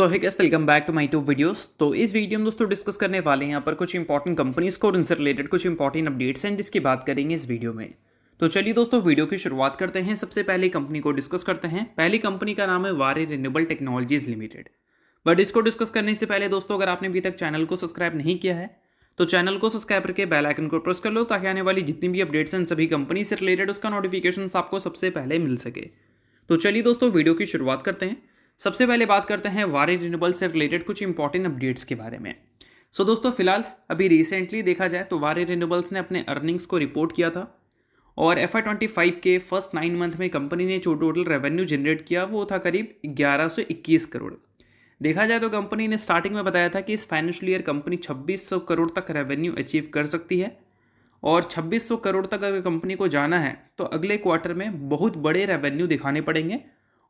So hey guys, welcome back to my to videos. तो इस video में दोस्तों डिस्कस करने वाले हैं यहाँ पर कुछ इंपॉर्टेंट कंपनीज को और उनसे रिलेटेड कुछ इंपॉर्टेंट अपडेट्स हैं जिसकी बात करेंगे इस वीडियो में। तो चलिए दोस्तों वीडियो की शुरुआत करते हैं। सबसे पहले कंपनी को डिस्कस करते हैं। पहली कंपनी का नाम है वारे रिन्यूएबल टेक्नोलॉजीज लिमिटेड। बट इसको डिस्कस करने से पहले दोस्तों, अगर आपने अभी तक चैनल को सब्सक्राइब नहीं किया है तो चैनल को सब्सक्राइब करके बेल आइकन को प्रेस कर लो ताकि आने वाली जितनी भी अपडेट्स हैं सभी कंपनी से रिलेटेड उसका नोटिफिकेशन आपको सबसे पहले मिल सके। तो चलिए दोस्तों वीडियो की शुरुआत करते हैं। सबसे पहले बात करते हैं वारे रिन्यूएबल से रिलेटेड कुछ इंपॉर्टेंट अपडेट्स के बारे में। सो दोस्तों फिलहाल अभी रिसेंटली देखा जाए तो वारे रिन्यूएबल्स ने अपने अर्निंग्स को रिपोर्ट किया था और FY25 के फर्स्ट 9 मंथ में कंपनी ने जो टोटल रेवेन्यू जनरेट किया वो था करीब 1121 करोड़। देखा जाए तो कंपनी ने स्टार्टिंग में बताया था कि इस फाइनेंशियल ईयर कंपनी 2600 करोड़ तक रेवेन्यू अचीव कर सकती है और 2600 करोड़ तक अगर कंपनी को जाना है तो अगले क्वार्टर में बहुत बड़े रेवेन्यू दिखाने पड़ेंगे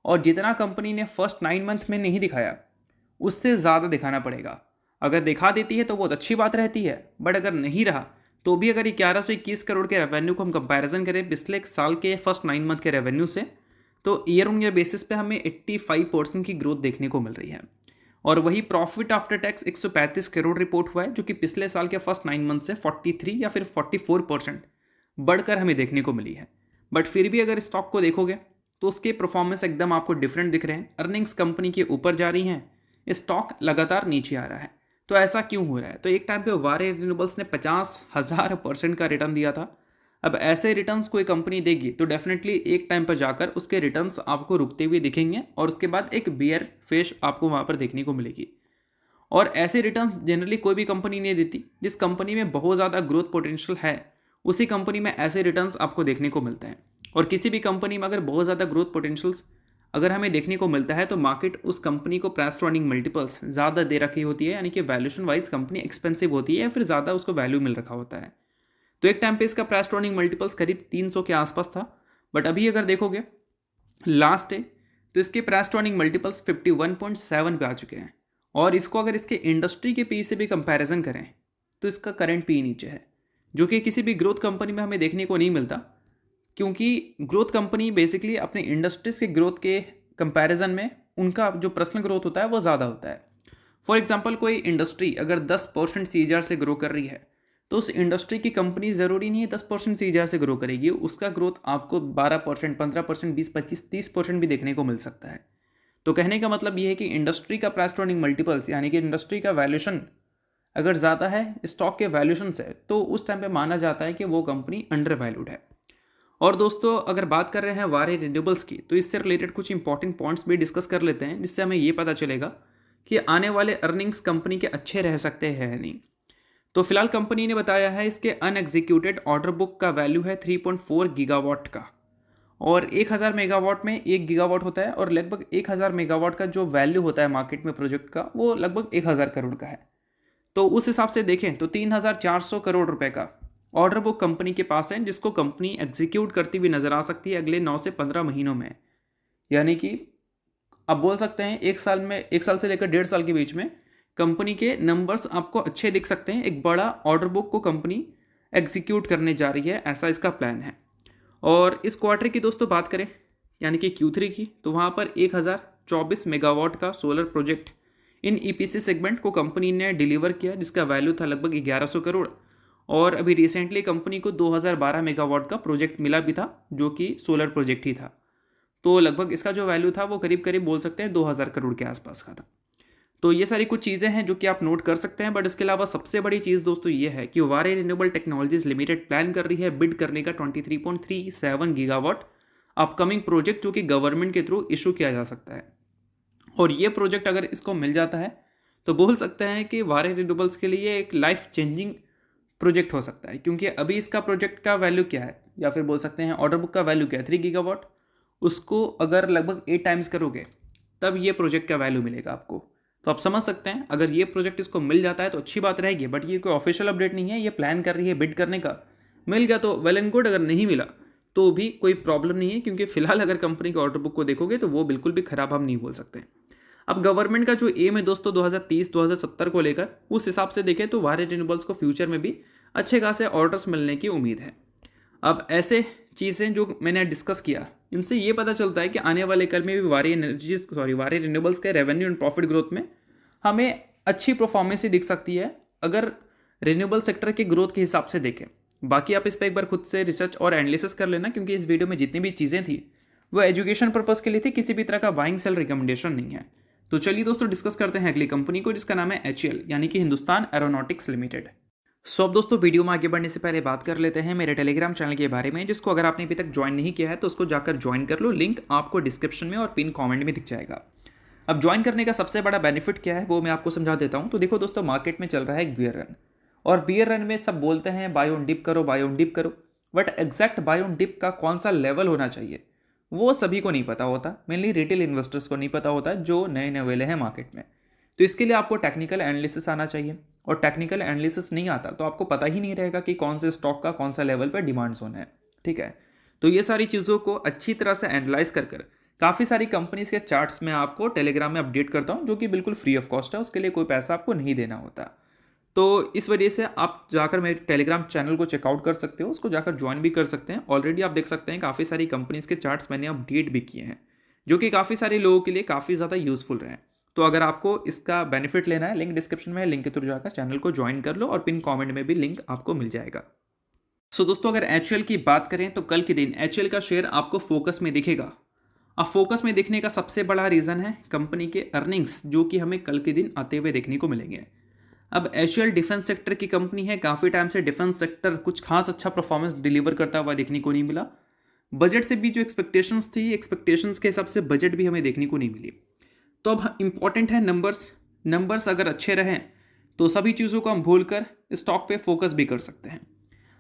और जितना कंपनी ने फर्स्ट 9 मंथ में नहीं दिखाया उससे ज़्यादा दिखाना पड़ेगा। अगर दिखा देती है तो बहुत अच्छी बात रहती है, बट अगर नहीं रहा तो भी अगर 1121 करोड़ के रेवेन्यू को हम कंपैरिजन करें पिछले साल के फर्स्ट 9 मंथ के रेवेन्यू से तो ईयर ऑन ईयर बेसिस पे हमें 85% की ग्रोथ देखने को मिल रही है। और वही profit after tax 135 crore report हुआ है जो कि पिछले साल के फर्स्ट 9 मंथ से 43 या फिर 44% बढ़कर हमें देखने को मिली है। बट फिर भी अगर स्टॉक को देखोगे तो उसके परफॉर्मेंस एकदम आपको डिफरेंट दिख रहे हैं। अर्निंग्स कंपनी के ऊपर जा रही हैं, स्टॉक लगातार नीचे आ रहा है। तो ऐसा क्यों हो रहा है? तो एक टाइम पे वारे रिन्यूएबल्स ने 50,000% का रिटर्न दिया था। अब ऐसे रिटर्न्स कोई कंपनी देगी तो डेफिनेटली एक टाइम पर जाकर उसके रिटर्न्स आपको रुकते हुए दिखेंगे और उसके बाद एक बियर फेस आपको वहाँ पर देखने को मिलेगी। और ऐसे रिटर्न्स जनरली कोई भी कंपनी नहीं देती। जिस कंपनी में बहुत ज़्यादा ग्रोथ पोटेंशियल है उसी कंपनी में ऐसे रिटर्न्स आपको देखने को मिलते हैं। और किसी भी कंपनी में अगर बहुत ज़्यादा ग्रोथ पोटेंशियल्स अगर हमें देखने को मिलता है तो मार्केट उस कंपनी को प्राइस टू अर्निंग मल्टीपल्स ज़्यादा दे रखी होती है, यानी कि वैल्यूशन वाइज कंपनी एक्सपेंसिव होती है या फिर ज़्यादा उसको वैल्यू मिल रखा होता है। तो एक टाइम पे इसका प्राइस टू अर्निंग मल्टीपल्स करीब 300 के आसपास था, बट अभी अगर देखोगे लास्ट है तो इसके प्राइस टू अर्निंग मल्टीपल्स 51.7 पे आ चुके हैं। और इसको अगर इसके इंडस्ट्री के पी से भी कंपैरिजन करें तो इसका करंट पी नीचे है, जो कि किसी भी ग्रोथ कंपनी में हमें देखने को नहीं मिलता, क्योंकि ग्रोथ कंपनी बेसिकली अपने इंडस्ट्रीज के ग्रोथ के कंपैरिजन में उनका जो पर्सनल ग्रोथ होता है वो ज़्यादा होता है। फॉर एग्जांपल कोई इंडस्ट्री अगर 10% CAGR से ग्रो कर रही है तो उस इंडस्ट्री की कंपनी ज़रूरी नहीं है 10% CAGR से ग्रो करेगी, उसका ग्रोथ आपको 12%, 15%, 20, 25, 30% भी देखने को मिल सकता है। तो कहने का मतलब ये है कि इंडस्ट्री का प्राइस टू अर्निंग मल्टीपल्स यानी कि इंडस्ट्री का वैल्यूशन अगर ज़्यादा है स्टॉक के वैल्यूशन से तो उस टाइम पे माना जाता है कि वो कंपनी अंडर वैल्यूड है। और दोस्तों अगर बात कर रहे हैं वारे रिन्यूएबल्स की तो इससे रिलेटेड कुछ इंपॉर्टेंट पॉइंट्स भी डिस्कस कर लेते हैं जिससे हमें ये पता चलेगा कि आने वाले अर्निंग्स कंपनी के अच्छे रह सकते हैं या नहीं। तो फिलहाल कंपनी ने बताया है इसके अनएग्जीक्यूटेड ऑर्डर बुक का वैल्यू है 3.4 गीगावाट का और 1000 मेगावाट में 1 गीगावाट होता है और लगभग 1000 मेगावाट का जो वैल्यू होता है मार्केट में प्रोजेक्ट का वो लगभग 1000 करोड़ का है। तो उस हिसाब से देखें तो 3400 करोड़ रुपए का ऑर्डर बुक कंपनी के पास है जिसको कंपनी एग्जीक्यूट करती हुई नजर आ सकती है अगले 9 से 15 महीनों में। यानी कि अब बोल सकते हैं एक साल से लेकर 1.5 साल के बीच में कंपनी के नंबर्स आपको अच्छे दिख सकते हैं। एक बड़ा ऑर्डर बुक को कंपनी एग्जीक्यूट करने जा रही है, ऐसा इसका प्लान है। और इस क्वार्टर की दोस्तों बात करें यानी कि Q3 की तो वहाँ पर 1024 मेगावाट का solar project in EPC segment को कंपनी ने डिलीवर किया जिसका वैल्यू था लगभग 1100 करोड़। और अभी रिसेंटली कंपनी को 2012 मेगावाट का प्रोजेक्ट मिला भी था जो कि सोलर प्रोजेक्ट ही था। तो लगभग इसका जो वैल्यू था वो करीब करीब बोल सकते हैं 2000 करोड़ के आसपास का था। तो ये सारी कुछ चीज़ें हैं जो कि आप नोट कर सकते हैं। बट इसके अलावा सबसे बड़ी चीज़ दोस्तों ये है कि वारे रिन्यूएबल टेक्नोलॉजीज लिमिटेड प्लान कर रही है बिड करने का 23.37 गीगावाट अपकमिंग प्रोजेक्ट जो कि गवर्नमेंट के थ्रू इशू किया जा सकता है। और ये प्रोजेक्ट अगर इसको मिल जाता है तो बोल सकते हैं कि वारे रिन्यूएबल्स के लिए एक लाइफ चेंजिंग प्रोजेक्ट हो सकता है, क्योंकि अभी इसका प्रोजेक्ट का वैल्यू क्या है या फिर बोल सकते हैं ऑर्डर बुक का वैल्यू क्या है 3 गीगावाट। उसको अगर लगभग 8 टाइम्स करोगे तब ये प्रोजेक्ट का वैल्यू मिलेगा आपको। तो आप समझ सकते हैं अगर ये प्रोजेक्ट इसको मिल जाता है तो अच्छी बात रहेगी। बट ये कोई ऑफिशियल अपडेट नहीं है, ये प्लान कर रही है बिड करने का। मिल गया तो वेल एंड गुड, अगर नहीं मिला तो भी कोई प्रॉब्लम नहीं है, क्योंकि फिलहाल अगर कंपनी के ऑर्डर बुक को देखोगे तो वो बिल्कुल भी खराब हम नहीं बोल सकते। अब गवर्नमेंट का जो एम है दोस्तों 2030-2070 को लेकर, उस हिसाब से देखें तो वारे रिन्यूएबल्स को फ्यूचर में भी अच्छे खासे ऑर्डर्स मिलने की उम्मीद है। अब ऐसे चीज़ें जो मैंने डिस्कस किया इनसे ये पता चलता है कि आने वाले कल में भी वारी रिन्यूएबल्स के रेवेन्यू एंड प्रॉफिट ग्रोथ में हमें अच्छी परफॉर्मेंस ही दिख सकती है अगर रिन्यूएबल सेक्टर के ग्रोथ के हिसाब से देखें। बाकी आप इस पर एक बार खुद से रिसर्च और एनालिसिस कर लेना, क्योंकि इस वीडियो में जितनी भी चीज़ें थी वो एजुकेशन पर्पज़ के लिए थी, किसी भी तरह का बाइंग सेल रिकमेंडेशन नहीं है। तो चलिए दोस्तों डिस्कस करते हैं अगली कंपनी को, जिसका नाम है HAL यानी कि हिंदुस्तान एरोनॉटिक्स लिमिटेड। सो अब दोस्तों वीडियो में आगे बढ़ने से पहले बात कर लेते हैं मेरे टेलीग्राम चैनल के बारे में, जिसको अगर आपने अभी तक ज्वाइन नहीं किया है तो उसको जाकर ज्वाइन कर लो। लिंक आपको डिस्क्रिप्शन में और पिन कमेंट में दिख जाएगा। अब ज्वाइन करने का सबसे बड़ा बेनिफिट क्या है वो मैं आपको समझा देता हूँ। तो देखो दोस्तों, मार्केट में चल रहा है एक बियर रन, और बियर रन में सब बोलते हैं बाय ऑन डिप करो, बाय ऑन डिप करो, but exact buy on dip का कौन सा लेवल होना चाहिए वो सभी को नहीं पता होता। मेनली रिटेल इन्वेस्टर्स को नहीं पता होता जो नए नवेले हैं मार्केट में। तो इसके लिए आपको टेक्निकल एनालिसिस आना चाहिए, और टेक्निकल एनालिसिस नहीं आता तो आपको पता ही नहीं रहेगा कि कौन से स्टॉक का कौन सा लेवल पर डिमांड जोन है। ठीक है, तो ये सारी चीज़ों को अच्छी तरह से एनालाइज कर काफ़ी सारी कंपनीज के चार्ट्स में आपको टेलीग्राम में अपडेट करता हूँ, जो कि बिल्कुल फ्री ऑफ कॉस्ट है, उसके लिए कोई पैसा आपको नहीं देना होता। तो इस वजह से आप जाकर मेरे टेलीग्राम चैनल को चेकआउट कर सकते हो, उसको जाकर ज्वाइन भी कर सकते हैं। ऑलरेडी आप देख सकते हैं काफ़ी सारी कंपनीज के चार्ट्स मैंने अपडेट भी किए हैं, जो कि काफ़ी सारे लोगों के लिए काफ़ी ज़्यादा यूजफुल रहे हैं। तो अगर आपको इसका बेनिफिट लेना है, लिंक डिस्क्रिप्शन में है, लिंक के थ्रू जाकर चैनल को ज्वाइन कर लो, और पिन कमेंट में भी लिंक आपको मिल जाएगा। सो दोस्तों, अगर HAL की बात करें तो कल के दिन HAL का शेयर आपको फोकस में दिखेगा। अब फोकस में दिखने का सबसे बड़ा रीज़न है कंपनी के अर्निंग्स, जो कि हमें कल के दिन आते हुए देखने को मिलेंगे। अब HAL डिफेंस सेक्टर की कंपनी है, काफ़ी टाइम से डिफेंस सेक्टर कुछ खास अच्छा परफॉर्मेंस डिलीवर करता हुआ देखने को नहीं मिला। बजट से भी जो एक्सपेक्टेशंस थी, एक्सपेक्टेशंस के हिसाब से बजट भी हमें देखने को नहीं मिली। तो अब इंपॉर्टेंट है नंबर्स अगर अच्छे रहें तो सभी चीज़ों को हम भूल कर स्टॉक पे फोकस भी कर सकते हैं।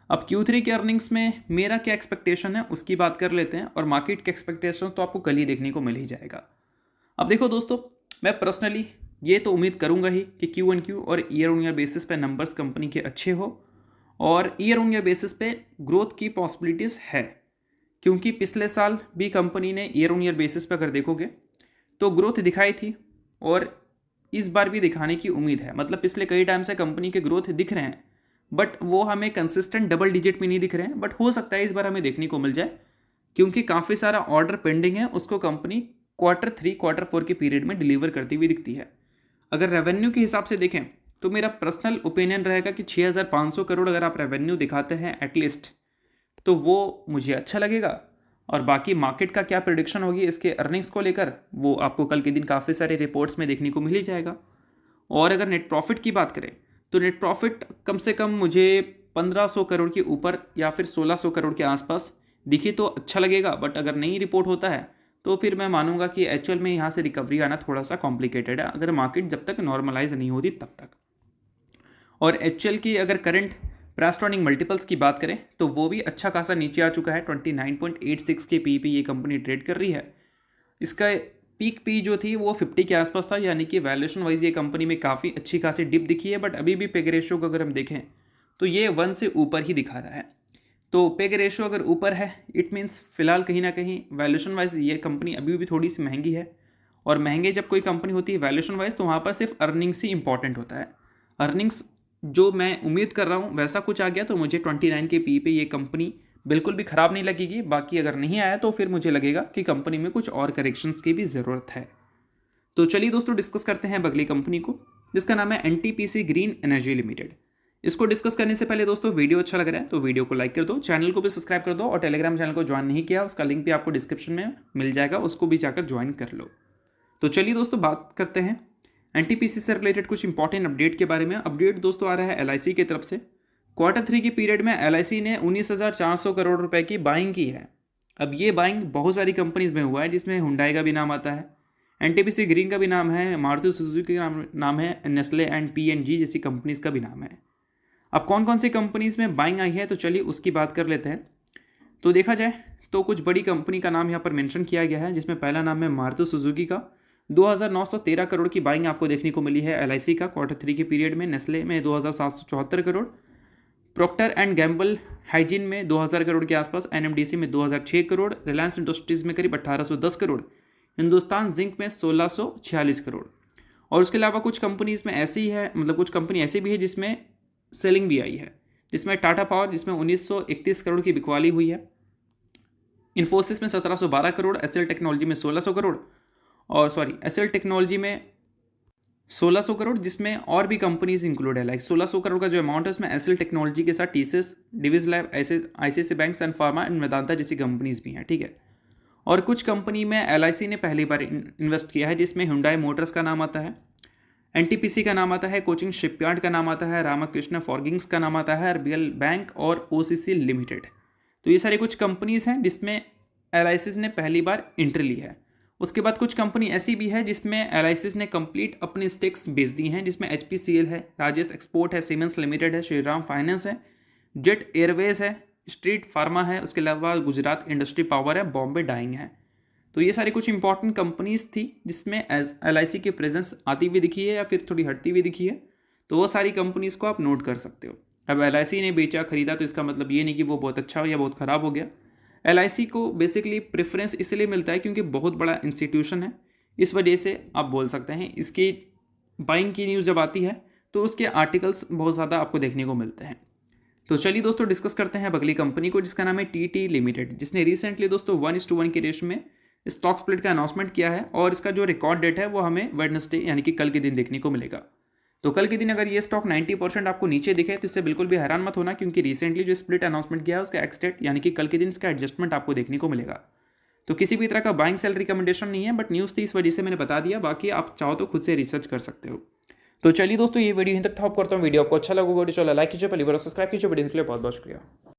अब Q3 के अर्निंग्स में मेरा क्या एक्सपेक्टेशन है उसकी बात कर लेते हैं, और मार्केट के एक्सपेक्टेशन तो आपको कल ही देखने को मिल ही जाएगा। अब देखो दोस्तों, मैं पर्सनली ये तो उम्मीद करूंगा ही कि Q1Q और ईयर ऑन ईयर बेसिस पे नंबर्स कंपनी के अच्छे हो, और ईयर ऑन ईयर बेसिस पे ग्रोथ की पॉसिबिलिटीज़ है, क्योंकि पिछले साल भी कंपनी ने ईयर ऑन ईयर बेसिस पे अगर देखोगे तो ग्रोथ दिखाई थी, और इस बार भी दिखाने की उम्मीद है। मतलब पिछले कई टाइम से कंपनी के ग्रोथ दिख रहे हैं, बट वो हमें कंसिस्टेंट डबल डिजिट में नहीं दिख रहे हैं, बट हो सकता है इस बार हमें देखने को मिल जाए, क्योंकि काफ़ी सारा ऑर्डर पेंडिंग है, उसको कंपनी Q3 Q4 के पीरियड में डिलीवर करती हुई दिखती है। अगर रेवेन्यू के हिसाब से देखें तो मेरा पर्सनल ओपिनियन रहेगा कि 6500 करोड़ अगर आप रेवेन्यू दिखाते हैं एटलीस्ट, तो वो मुझे अच्छा लगेगा। और बाकी मार्केट का क्या प्रेडिक्शन होगी इसके अर्निंग्स को लेकर, वो आपको कल के दिन काफ़ी सारे रिपोर्ट्स में देखने को मिल ही जाएगा। और अगर नेट प्रॉफिट की बात करें तो नेट प्रॉफिट कम से कम मुझे 1500 करोड़ के ऊपर या फिर 1600 करोड़ के आसपास दिखे तो अच्छा लगेगा, बट अगर नहीं रिपोर्ट होता है तो फिर मैं मानूंगा कि HAL में यहाँ से रिकवरी आना थोड़ा सा कॉम्प्लिकेटेड है, अगर मार्केट जब तक नॉर्मलाइज नहीं होती तब तक। और HAL की अगर current price to earning multiples की बात करें तो वो भी अच्छा खासा नीचे आ चुका है। 29.86 के पी पे ये कंपनी ट्रेड कर रही है। इसका पीक पी जो थी वो 50 के आसपास था, यानी कि वैल्यूएशन वाइज ये कंपनी में काफ़ी अच्छी खासी डिप दिखी है, बट अभी भी पेग रेशियो को अगर हम देखें तो ये 1 से ऊपर ही दिखा रहा है। तो पेग रेशियो अगर ऊपर है इट मीन्स फिलहाल कहीं ना कहीं वैल्यूएशन वाइज ये कंपनी अभी भी थोड़ी सी महंगी है, और महंगे जब कोई कंपनी होती है वैल्यूएशन वाइज तो वहाँ पर सिर्फ अर्निंग्स ही इंपॉर्टेंट होता है। अर्निंग्स जो मैं उम्मीद कर रहा हूँ वैसा कुछ आ गया तो मुझे 29 के पी पे ये कंपनी बिल्कुल भी ख़राब नहीं लगेगी। बाकी अगर नहीं आया तो फिर मुझे लगेगा कि कंपनी में कुछ और करेक्शंस की भी ज़रूरत है। तो चलिए दोस्तों डिस्कस करते हैं अगली कंपनी को, जिसका नाम है NTPC ग्रीन एनर्जी लिमिटेड। इसको डिस्कस करने से पहले दोस्तों वीडियो अच्छा लग रहा है तो वीडियो को लाइक कर दो, चैनल को भी सब्सक्राइब कर दो, और टेलीग्राम चैनल को ज्वाइन नहीं किया उसका लिंक भी आपको डिस्क्रिप्शन में मिल जाएगा, उसको भी जाकर ज्वाइन कर लो। तो चलिए दोस्तों बात करते हैं NTPC से रिलेटेड कुछ इंपॉर्टेंट अपडेट के बारे में। अपडेट दोस्तों आ रहा है LIC की तरफ से। Q3 के पीरियड में LIC ने 19,400 करोड़ रुपए की बाइंग की है। अब ये बाइंग बहुत सारी कंपनीज में हुआ है, जिसमें हुंडई का भी नाम आता है, NTPC ग्रीन का भी नाम है, मारुति सुजुकी का नाम है, नेस्ले एंड P&G जैसी कंपनीज का भी नाम है। अब कौन कौन सी कंपनीज में बाइंग आई है तो चलिए उसकी बात कर लेते हैं। तो देखा जाए तो कुछ बड़ी कंपनी का नाम यहाँ पर मेंशन किया गया है, जिसमें पहला नाम है मारुति सुजुकी का, 2,913 करोड़ की बाइंग आपको देखने को मिली है LIC का Q3 के पीरियड में। नेस्ले में 2,774 crore, Procter and Gamble hygiene में 2,000 करोड़ के आसपास, NMDC में 2,006 करोड़, रिलायंस इंडस्ट्रीज़ में करीब 1,810 करोड़, हिंदुस्तान जिंक में 1,646 करोड़। और उसके अलावा कुछ कंपनीज में ऐसी है, मतलब कुछ कंपनी ऐसी भी है जिसमें सेलिंग भी आई है, जिसमें टाटा पावर जिसमें 1,931 करोड़ की बिकवाली हुई है, इन्फोसिस में 1712 करोड़, एसएल टेक्नोलॉजी में 1600 करोड़, और सॉरी एसएल टेक्नोलॉजी में 1600 करोड़, जिसमें और भी कंपनीज इंक्लूड है। लाइक 1600 करोड़ का जो अमाउंट है उसमें एसएल टेक्नोलॉजी के साथ TCS, Divi's lab, ICICI bank, Sun Pharma and Vedanta जैसी कंपनीज भी हैं, ठीक है। और कुछ कंपनी में एलआईसी ने पहली बार इन्वेस्ट किया है, जिसमें हुंडई मोटर्स का नाम आता है, एनटीपीसी का नाम आता है, कोचिंग शिपयार्ड का नाम आता है, रामाकृष्ण फॉर्गिंग्स का नाम आता है, आरबीएल बैंक और ओसीसी लिमिटेड। तो ये सारी कुछ कंपनीज हैं जिसमें एलआईसी ने पहली बार एंट्री ली है। उसके बाद कुछ कंपनी ऐसी भी है जिसमें एलआईसी ने कंप्लीट अपने स्टेक्स बेच दी हैं, जिसमें एचपीसीएल है, राजेश एक्सपोर्ट है, सीमेंस लिमिटेड है, श्रीराम फाइनेंस है, जेट एयरवेज है, स्ट्रीट फार्मा है, उसके अलावा गुजरात इंडस्ट्री पावर है, बॉम्बे डाइंग है। तो ये सारी कुछ इंपॉर्टेंट कंपनीज थी जिसमें एलआईसी की प्रेजेंस आती हुई दिखी है या फिर थोड़ी हटती हुई दिखी है। तो वो सारी कंपनीज को आप नोट कर सकते हो। अब एलआईसी ने बेचा खरीदा तो इसका मतलब ये नहीं कि वो बहुत अच्छा हो या बहुत ख़राब हो गया। एलआईसी को बेसिकली प्रेफरेंस इसलिए मिलता है क्योंकि बहुत बड़ा इंस्टीट्यूशन है, इस वजह से आप बोल सकते हैं। इसकी बाइंग की न्यूज़ जब आती है तो उसके आर्टिकल्स बहुत ज़्यादा आपको देखने को मिलते हैं। तो चलिए दोस्तों डिस्कस करते हैं अगली कंपनी को, जिसका नाम है टीटी लिमिटेड, जिसने रिसेंटली दोस्तों 1:1 के रेशो में स्टॉक स्प्लिट का अनाउंसमेंट किया है। और इसका जो रिकॉर्ड डेट है वो हमें वेडनेसडे यानी कि कल के दिन देखने को मिलेगा। तो कल के दिन अगर ये स्टॉक 90% आपको नीचे दिखे तो इससे बिल्कुल भी हैरान मत होना, क्योंकि रिसेंटली जो स्प्लिट अनाउंसमेंट किया है उसका एक्स डेट यानी कि कल के दिन इसका एडजस्टमेंट आपको देखने को मिलेगा। तो किसी भी तरह का बाइंग सेल रिकमेंडेशन नहीं है, बट न्यूज़ थी इस वजह से मैंने बता दिया। बाकी आप चाहो तो खुद से रिसर्च कर सकते हो। तो चलिए दोस्तों ये वीडियो यहीं तक था। करता हूँ वीडियो आपको अच्छा लगा, वीडियो चला लाइक कीजिए, पहली बार सब्सक्राइब कीजिए। वीडियो के लिए बहुत बहुत शुक्रिया।